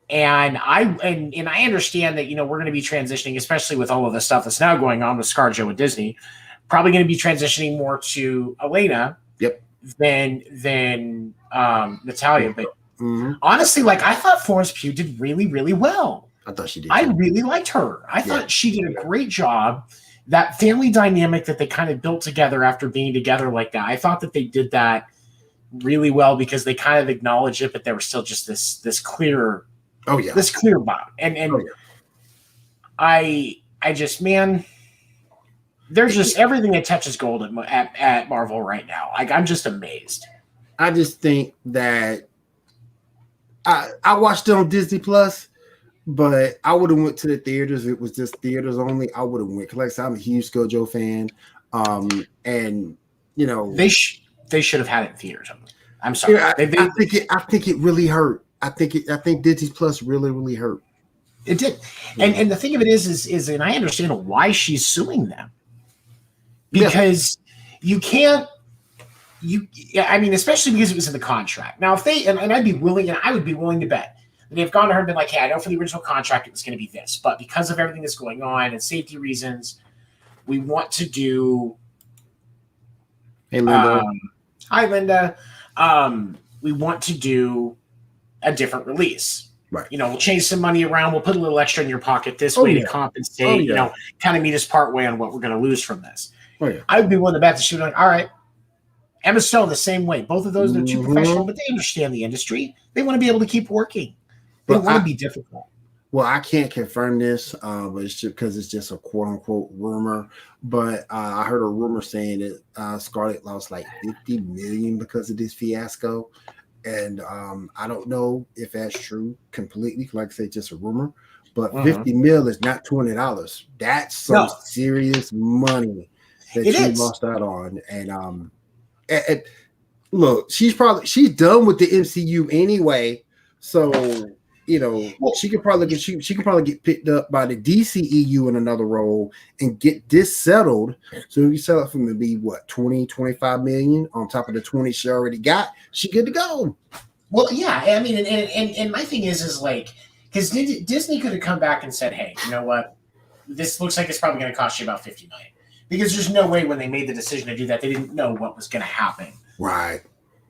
And I understand that we're going to be transitioning, especially with all of the stuff that's now going on with ScarJo and Disney, probably going to be transitioning more to Elena. Yep. Than Natalia, but honestly, like I thought Florence Pugh did really, really well. I thought she did. I really liked her. I thought she did a great job. That family dynamic that they kind of built together after being together like that, I thought that they did that really well because they kind of acknowledged it, but there was still just this clear, this clear bond. And I just, man. There's just everything that touches gold at Marvel right now. Like I'm just amazed. I just think that I watched it on Disney Plus, but I would have went to the theaters. If it was just theaters only, I would have went. Like I said, I'm a huge ScarJo fan, and they should have had it in theaters. I'm sorry. I think it really hurt. I think Disney Plus really, really hurt. It did. And the thing of it is, and I understand why she's suing them. Because you can't, I mean, especially because it was in the contract. Now, if they, and I'd be willing, and I would be willing to bet, that they've gone to her and been like, hey, I know for the original contract it was going to be this, but because of everything that's going on and safety reasons, we want to do. Hey, Linda. Hi, Linda. We want to do a different release. Right. You know, we'll change some money around. We'll put a little extra in your pocket this way to compensate, you know, kind of meet us part way on what we're going to lose from this. Oh, yeah. I would be willing to bet that she would be like, all right. Emma Stone, the same way. Both of those, they're too professional, but they understand the industry. They want to be able to keep working. They want to be difficult. Well, I can't confirm this, but it's just because it's just a quote unquote rumor. But I heard a rumor saying that Scarlett lost like $50 million because of this fiasco. And I don't know if that's true completely. Like I say, just a rumor. But $50 million is not $20. That's some serious money that she lost out on. And look, she's done with the MCU anyway. So you know, she could probably get picked up by the DCEU in another role and get this settled. So if you sell it for maybe what 20-25 million on top of the 20 she already got, she good to go. Well, yeah, I mean, and my thing is like, because Disney could have come back and said, hey, you know what, this looks like it's probably going to cost you about $50 million, because there's no way when they made the decision to do that they didn't know what was going to happen. Right.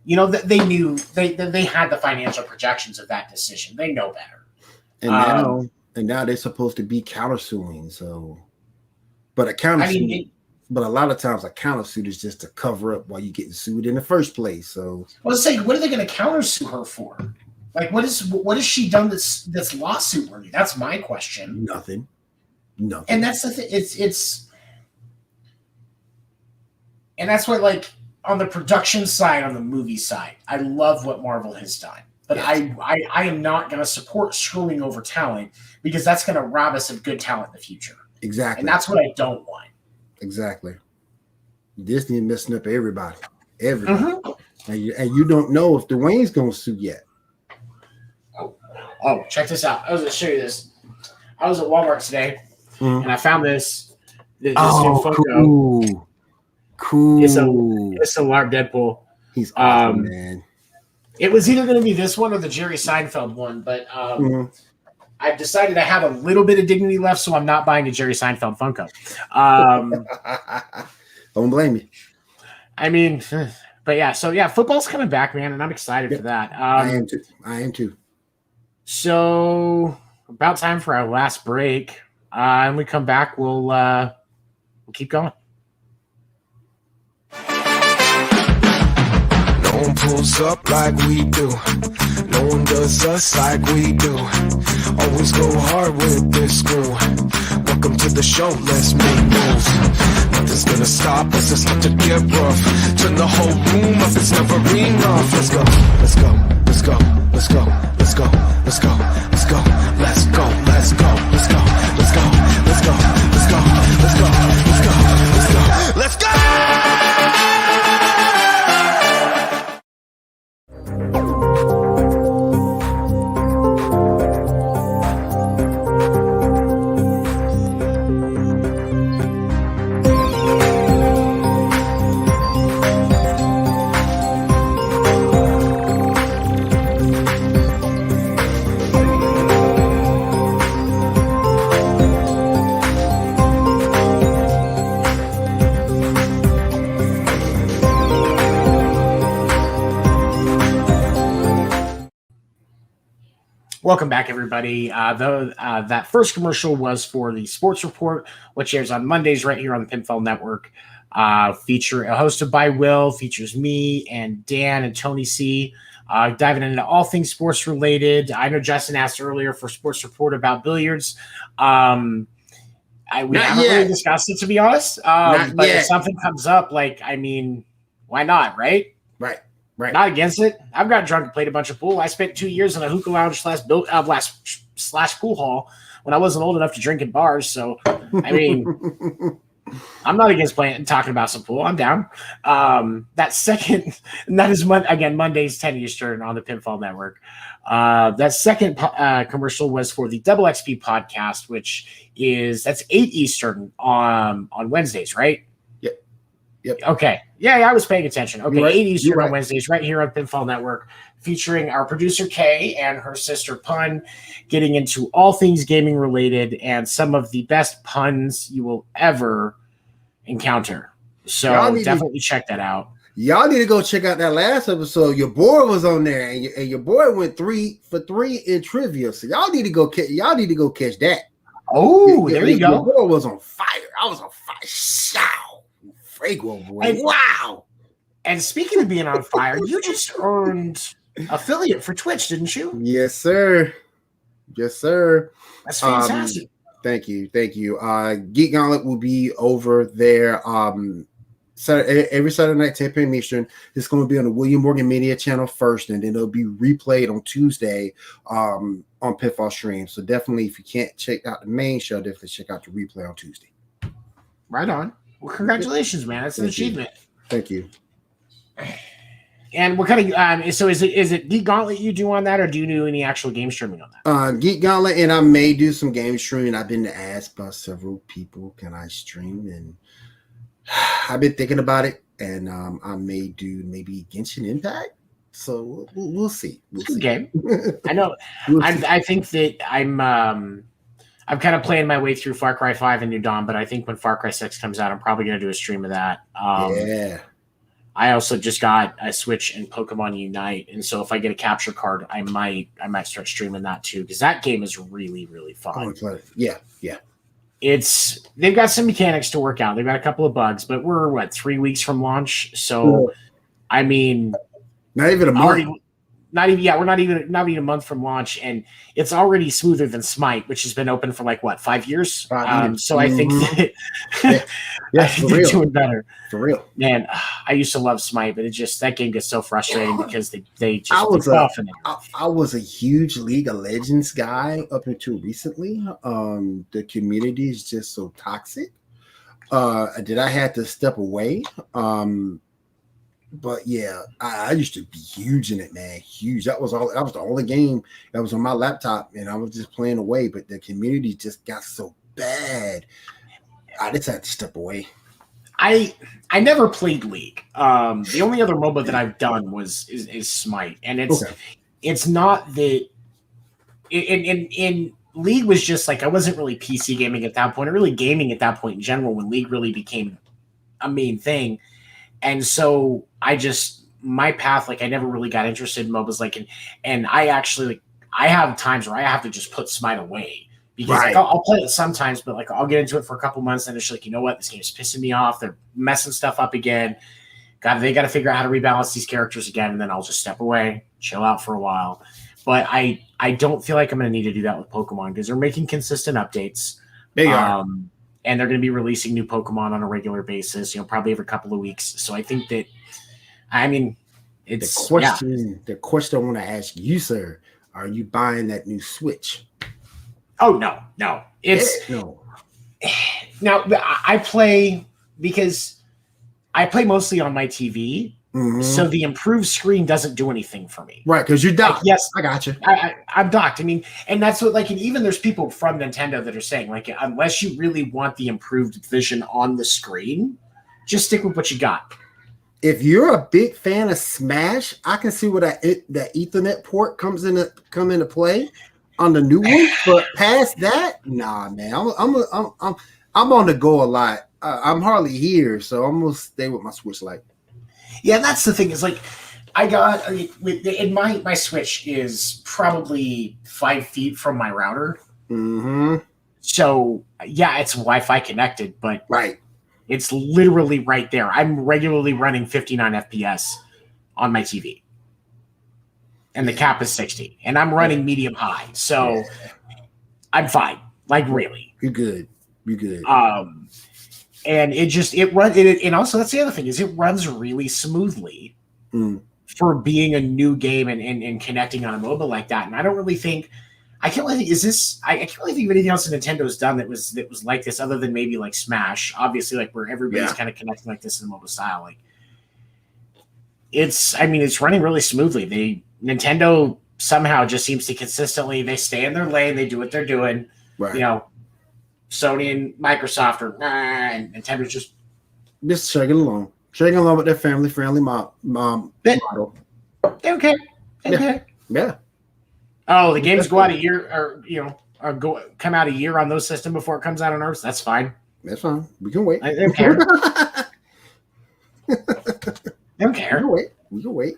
You know, they knew they had the financial projections of that decision. They know better. And now they're supposed to be countersuing. So, but a countersuit, but a lot of times a countersuit is just to cover up why you getting sued in the first place. So, well, let's say, what are they going to countersue her for? Like, what has she done that's lawsuit worthy? That's my question. Nothing. And that's the thing. It's and that's what, like, on the production side, on the movie side, I love what Marvel has done. But yes. I am not going to support screwing over talent, because that's going to rob us of good talent in the future. Exactly. And that's what I don't want. Exactly. Disney messing up everybody. Mm-hmm. And you don't know if Dwayne's going to sue yet. Oh, check this out. I was going to show you this. I was at Walmart today, and I found this new photo. Cool. It's a large Deadpool. He's awesome, man. It was either going to be this one or the Jerry Seinfeld one, but I've decided I have a little bit of dignity left, so I'm not buying a Jerry Seinfeld Funko. Don't blame me. I mean, but yeah, so yeah, football's coming back, man, and I'm excited for that. I am too. So about time for our last break. And we come back, we'll keep going. No one pulls up like we do. No one does us like we do. Always go hard with this crew. Welcome to the show, let's make moves. Nothing's gonna stop us, it's about to get rough. Turn the whole room up, it's never enough. Let's go, let's go, let's go, let's go, let's go, let's go, let's go, let's go, let's go, let's go, let's go, let's go, let's go, let's go, let's go, let's go, let's go. Welcome back, everybody. That first commercial was for the Sports Report, which airs on Mondays right here on the Pinfall Network. Hosted by Will, features me and Dan and Tony C. Diving into all things sports related. I know Justin asked earlier for Sports Report about billiards. We haven't really discussed it, to be honest. But if something comes up, like, I mean, why not, right? Right. Not against it. I've got drunk and played a bunch of pool. I spent 2 years in a hookah lounge slash pool hall when I wasn't old enough to drink in bars. So, I mean, I'm not against playing and talking about some pool. I'm down. That second, and that is Mondays 10 Eastern on the Pinfall Network. That second commercial was for the Double XP podcast, that's 8 Eastern on Wednesdays, right? Yep. Okay. Yeah, I was paying attention. Okay, Right. 8 Eastern Right. on Wednesdays, right here on Pinfall Network, featuring our producer Kay and her sister Pun, getting into all things gaming related and some of the best puns you will ever encounter. So definitely check that out. Y'all need to go check out that last episode. Your boy was on there, and your boy went 3 for 3 in trivia. So y'all need to go catch that. Oh, there you go. Your boy was on fire. I was on fire. Show. Frago boy. And, wow. And speaking of being on fire, you just earned affiliate for Twitch, didn't you? Yes, sir. That's fantastic. Thank you. Geek Gauntlet will be over there every Saturday night, 10 p.m. Eastern. It's going to be on the William Morgan Media channel first, and then it'll be replayed on Tuesday on Pitfall Stream. So definitely, if you can't check out the main show, definitely check out the replay on Tuesday. Right on. Well, congratulations, man. That's an achievement. Thank you. And what kind of so is it Geek Gauntlet you do on that, or do you do any actual game streaming on that? Geek Gauntlet, and I may do some game streaming. I've been asked by several people, can I stream? And I've been thinking about it, and I may do maybe Genshin Impact. So we'll see. Good game. I know. I think that I'm kind of playing my way through Far Cry 5 and New Dawn, but I think when Far Cry 6 comes out, I'm probably going to do a stream of that. Yeah. I also just got a Switch and Pokemon Unite, and so if I get a capture card, I might start streaming that too, because that game is really, really fun. Yeah. They've got some mechanics to work out. They've got a couple of bugs, but we're 3 weeks from launch, so I mean, not even a month. We're not even a month from launch, and it's already smoother than Smite, which has been open for 5 years. So I think that they're doing better. For real. Man, I used to love Smite, but that game gets so frustrating because they just I was a huge League of Legends guy up until recently. The community is just so toxic. Did I had to step away? But yeah, I used to be huge in it, man. Huge. That was the only game that was on my laptop, and I was just playing away. But the community just got so bad, I just had to step away. I never played League. The only other MOBA that I've done is Smite, and it's not that. In League was just I wasn't really PC gaming at that point, or really gaming at that point in general when League really became a main thing. And so my path, I never really got interested in MOBAs, and I actually, I have times where I have to just put Smite away because I'll play it sometimes, but I'll get into it for a couple months and it's you know what, this game's pissing me off. They're messing stuff up again. They got to figure out how to rebalance these characters again. And then I'll just step away, chill out for a while. But I don't feel like I'm going to need to do that with Pokemon because they're making consistent updates. They are. And they're going to be releasing new Pokemon on a regular basis, probably every couple of weeks. So I think that, it's the question I want to ask you, sir, are you buying that new Switch? Oh, no. No. Now, I play because I play mostly on my TV. Mm-hmm. So the improved screen doesn't do anything for me. Right, because you're docked. Yes, I got you. I'm docked. And that's what, and even there's people from Nintendo that are saying, unless you really want the improved vision on the screen, just stick with what you got. If you're a big fan of Smash, I can see where that Ethernet port come into play on the new one. But past that, nah, man. I'm on the go a lot. I'm hardly here, so I'm gonna stay with my Switch Lite. Yeah, that's the thing. Is I got my Switch is probably 5 feet from my router. Mm-hmm. So yeah, it's Wi-Fi connected, but it's literally right there. I'm regularly running 59 FPS on my TV, and the cap is 60, and I'm running medium high, so I'm fine. Really, you're good. And it runs. And also, that's the other thing is it runs really smoothly for being a new game and connecting on a mobile like that. And I don't really think I can't really think. Is this? I can't really think of anything else that Nintendo's done that was like this, other than maybe like Smash. Obviously, like where everybody's kind of connecting like this in mobile style. Like it's running really smoothly. Nintendo somehow just seems to consistently they stay in their lane. They do what they're doing. Right. You know, Sony and Microsoft are and Nintendo's just chugging along with their family-friendly model. they don't care. They don't care. Yeah. Oh, the games go out a year, or come out a year on those systems before it comes out on ours. That's fine. That's fine. We can wait. I don't care. I don't care. We can wait.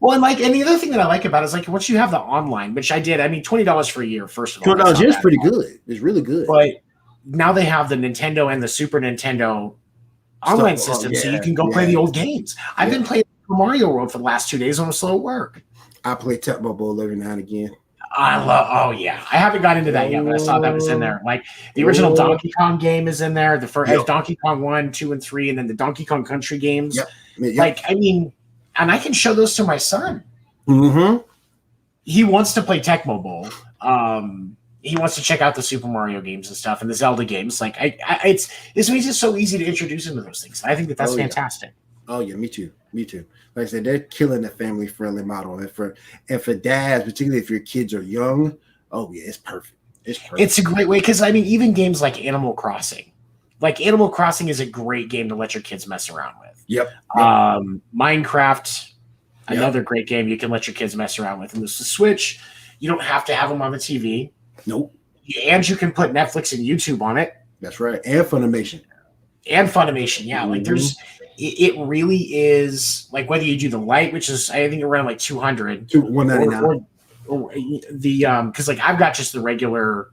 Well, and the other thing that I like about it is like once you have the online, which I did. I mean, $20 for a year. First of all, $20 is pretty good. It's really good. But now they have the Nintendo and the Super Nintendo online system, so you can go play the old games. I've been playing Mario World for the last 2 days when I'm slow at work. I play Tecmo Bowl every now and again. I haven't got into that yet, but I saw that was in there. Like the original Donkey Kong game is in there. The first Donkey Kong 1, 2, and 3, and then the Donkey Kong Country games. Yep. Like, I mean, and I can show those to my son. Mm-hmm. He wants to play Tecmo Bowl. He wants to check out the Super Mario games and stuff and the Zelda games. Like, this makes it so easy to introduce him to those things. I think that's fantastic. Oh yeah, me too. Like I said, they're killing the family-friendly model, and for dads, particularly if your kids are young, it's perfect. It's a great way because I mean, even games like Animal Crossing. Like Animal Crossing is a great game to let your kids mess around with. Yep. Minecraft, another great game you can let your kids mess around with. And this is Switch. You don't have to have them on the TV. Nope. And you can put Netflix and YouTube on it. That's right. And Funimation. Yeah. Like it really is like whether you do the light, which is I think around like 200, $199, or the because like I've got just the regular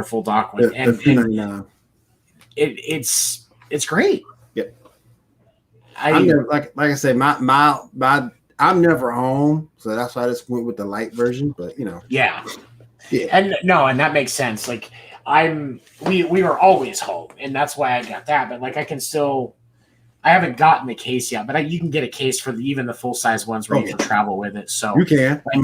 full dock with and it's great. Yep. I'm never, like I said, my I'm never home, so that's why I just went with the light version. But yeah. And that makes sense. Like we were always home, and that's why I got that. But like I haven't gotten the case yet, but you can get a case for even the full size ones where you can travel with it. So you can. Like,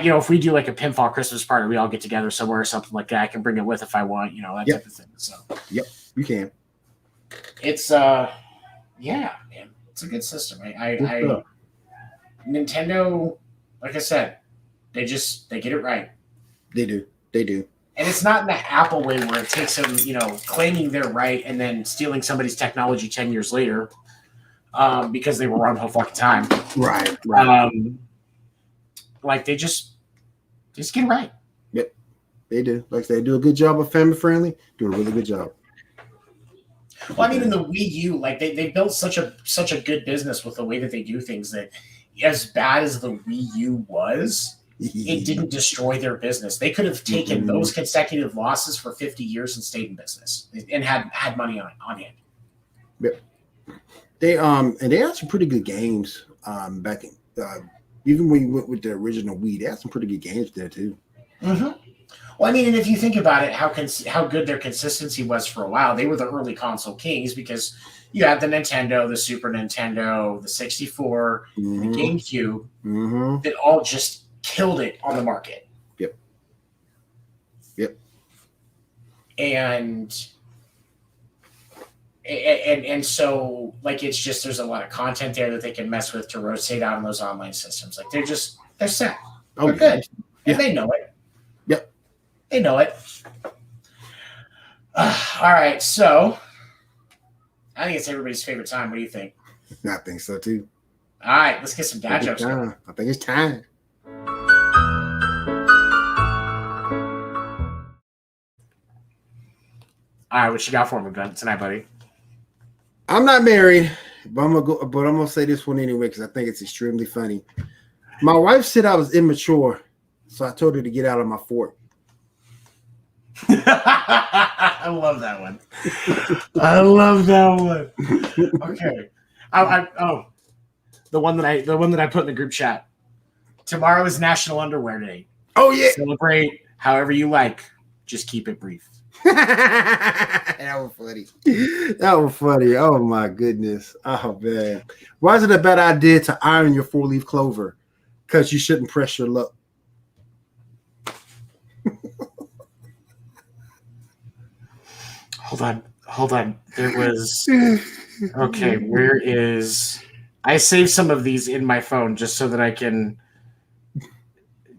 if we do like a pinfall Christmas party, we all get together somewhere or something like that, I can bring it with if I want, that type of thing. So you can. It's man, it's a good system. Nintendo, like I said, they get it right. They do. And it's not in the Apple way where it takes them, claiming they're right and then stealing somebody's technology 10 years later because they were wrong the whole fucking time. Right. Like they just get it right. Yep, they do. Like they do a good job of family friendly. Do a really good job. Well, I mean, in the Wii U, like they built such a good business with the way that they do things that as bad as the Wii U was, it didn't destroy their business. They could have taken those consecutive losses for 50 years and stayed in business and had money on hand. Yep. They had some pretty good games back in even when you went with the original Wii, they had some pretty good games there too. Mm-hmm. Well, I mean, and if you think about it, how good their consistency was for a while, they were the early console kings because you had the Nintendo, the Super Nintendo, the 64, the GameCube, that all just killed it on the market. Yep. And so like it's just there's a lot of content there that they can mess with to rotate out on those online systems. Like they're set. They're good. And they know it. Yep. They know it. All right, so I think it's everybody's favorite time. What do you think? I think so too. All right, let's get some dad jokes. I think it's time. All right, what you got for me, Ben, tonight, buddy? I'm not married, but I'm gonna say this one anyway because I think it's extremely funny. My wife said I was immature, so I told her to get out of my fort. I love that one. I love that one. Okay. The one that I put in the group chat. Tomorrow is National Underwear Day. Oh yeah. Celebrate however you like. Just keep it brief. That was funny. Oh my goodness. Oh man. Why is it a bad idea to iron your 4-leaf clover? Because you shouldn't press your luck. Hold on. There was okay. Where is? I saved some of these in my phone just so that I can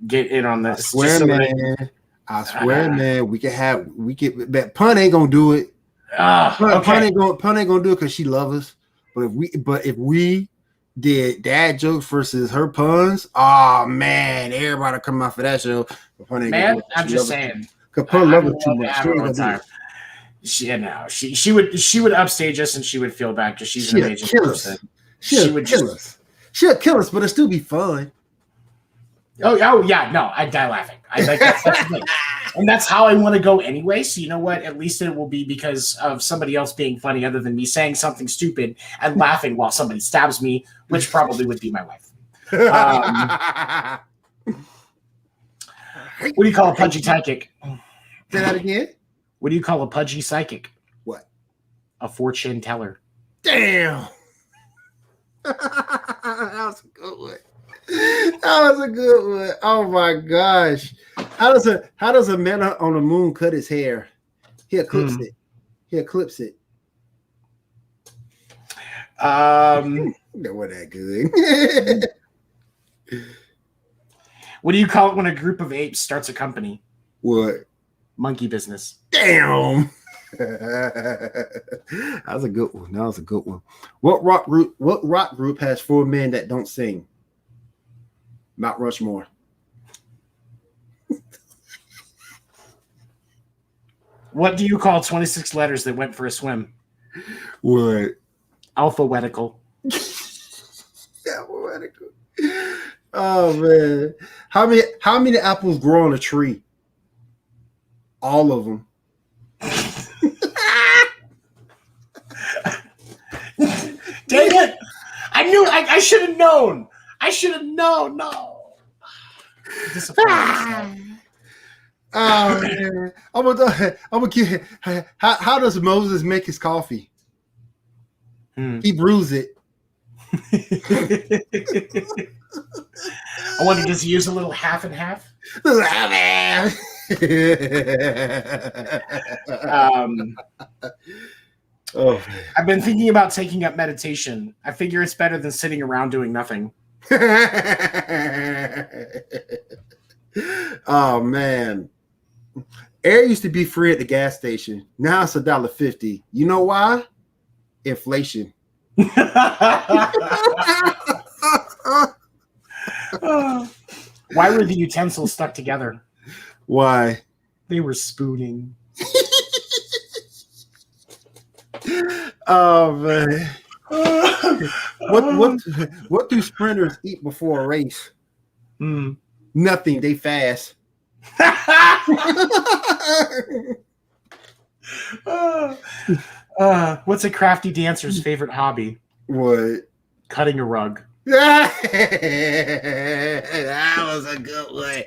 get in on this. Swear, man. I swear, man. We can. That pun ain't gonna do it. Pun ain't gonna do it because she loves us. But if we did dad jokes versus her puns, oh man, everybody come out for that show. Man, I'm just saying. Because pun love her too much. She would upstage us and she would feel bad because she's an amazing person. She would kill us. She'll kill us, but it'll still be fun. Oh yeah, no, I'd die laughing. I like that's the thing. And that's how I want to go anyway. So you know what? At least it will be because of somebody else being funny other than me saying something stupid and laughing while somebody stabs me, which probably would be my wife. What do you call a pudgy psychic? Say that again? What do you call a pudgy psychic? What? A fortune teller. Damn. That was a good one. That was a good one. Oh my gosh. How does a man on the moon cut his hair? He clips it. He clips it. That wasn't that good. What do you call it when a group of apes starts a company? What? Monkey business. Damn. That was a good one. What rock group has 4 men that don't sing? Mount Rushmore. What do you call 26 letters that went for a swim? What? Alphabetical. Alphabetical. Oh man. How many apples grow on a tree? All of them. Dang it! I knew I should have known. I should have known. No. Oh man. I'm gonna get how does Moses make his coffee? He brews it. I wonder, does he use a little half and half? I've been thinking about taking up meditation. I figure it's better than sitting around doing nothing. Oh man. Air used to be free at the gas station. Now it's $1.50. You know why? Inflation. Why were the utensils stuck together? Why? They were spooning. Oh man. What do sprinters eat before a race? Nothing. They fast. What's a crafty dancer's favorite hobby? What? Cutting a rug. That was a good one.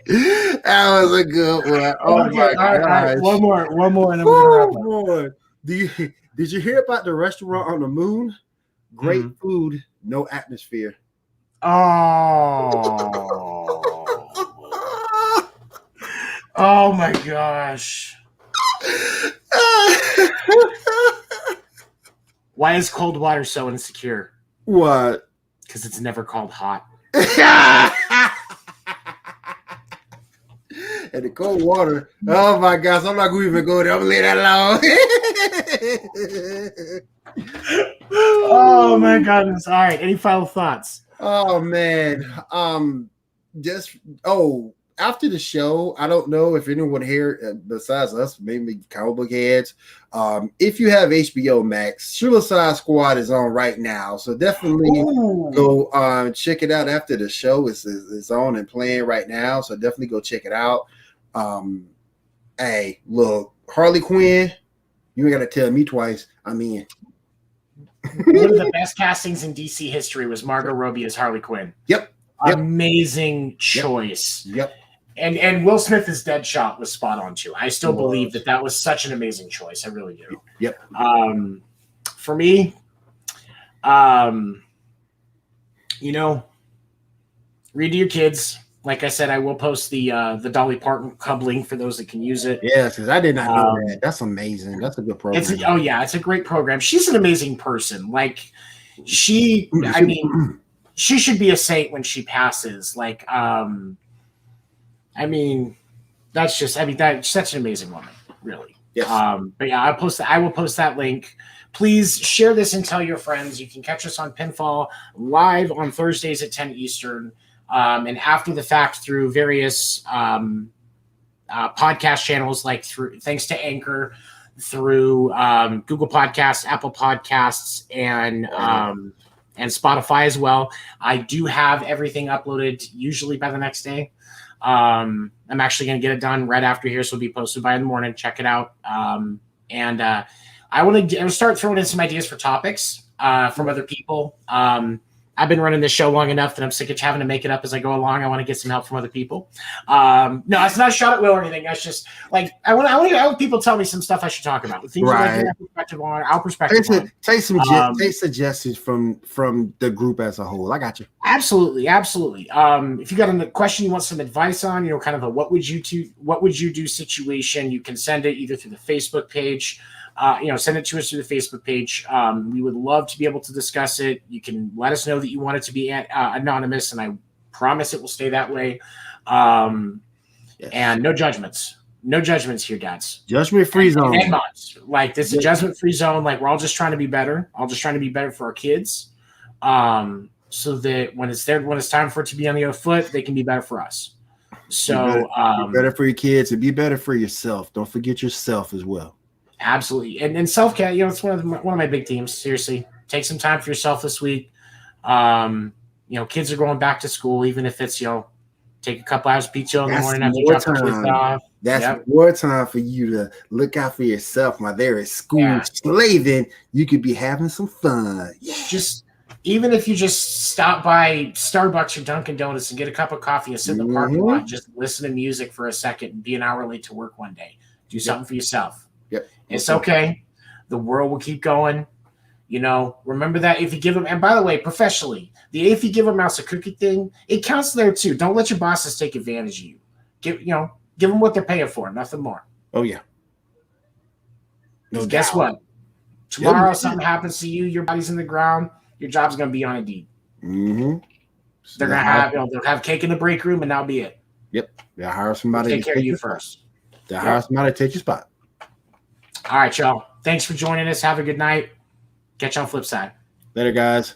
Oh my gosh. One more, and then we're gonna wrap up. Did you hear about the restaurant on the moon? Great food, no atmosphere. Oh my gosh. Why is cold water so insecure? What? Because it's never called hot. And the cold water. Oh my gosh, I'm not going to even go there. I'm going to leave that alone. Oh my goodness. All right. Any final thoughts? Oh man. After the show, I don't know if anyone here besides us, maybe comic book heads, if you have HBO Max, Suicide Squad is on right now, so definitely go check it out after the show. It's on and playing right now, so definitely go check it out. Hey, look, Harley Quinn, you ain't got to tell me twice. I'm in. One of the best castings in DC history was Margot Robbie as Harley Quinn. Yep. Amazing choice. Yep. And Will Smith's Deadshot was spot on too. I still believe that was such an amazing choice. I really do. Yep. For me, read to your kids. Like I said, I will post the Dolly Parton Cub link for those that can use it. Yes, because I did not know that. That's amazing. That's a good program. It's a great program. She's an amazing person. Like she should be a saint when she passes. Like that's such an amazing woman, really. Yes. But yeah, I will post that link. Please share this and tell your friends. You can catch us on Pinfall live on Thursdays at 10 Eastern, and after the fact through various podcast channels, like thanks to Anchor, through Google Podcasts, Apple Podcasts, and Spotify as well. I do have everything uploaded usually by the next day. I'm actually going to get it done right after here, so it'll be posted by in the morning. Check it out. I want to start throwing in some ideas for topics from other people. I've been running this show long enough that I'm sick of having to make it up as I go along. I want to get some help from other people. No, it's not a shot at Will or anything. That's just like I want people to tell me some stuff I should talk about. Things right. Like perspective on our perspective. Take suggestions from the group as a whole. I got you. Absolutely. If you got a question you want some advice on, kind of a what would you do situation, you can send it either through the Facebook page. Send it to us through the Facebook page. We would love to be able to discuss it. You can let us know that you want it to be anonymous, and I promise it will stay that way. Yes. And no judgments. No judgments here, dads. Judgment-free zone. Like, this is a judgment-free zone. Like, we're all just trying to be better. All just trying to be better for our kids. So that when it's time for it to be on the other foot, they can be better for us. So be better for your kids and be better for yourself. Don't forget yourself as well. Absolutely. And self-care, it's one of my big themes. Seriously, take some time for yourself this week. Kids are going back to school, even if it's, take a couple hours pizza in the morning after you drop the kids off. That's more time for you to look out for yourself. While they're at school slaving, you could be having some fun. Yeah. Just even if you just stop by Starbucks or Dunkin' Donuts and get a cup of coffee and sit in the parking lot, just listen to music for a second and be an hour late to work one day. Do something for yourself. Yep. It's okay. The world will keep going. Remember that if you give them, and by the way, professionally, if you give a mouse a cookie thing, it counts there too. Don't let your bosses take advantage of you. Give them what they're paying for, nothing more. Oh yeah. Guess what? Tomorrow something happens to you, your body's in the ground, your job's gonna be on Indeed. Mm-hmm. They're gonna have they'll have cake in the break room, and that'll be it. Yep. They'll hire somebody to take care of you first. They'll hire somebody to take your spot. All right, y'all. Thanks for joining us. Have a good night. Catch you on flip side. Later, guys.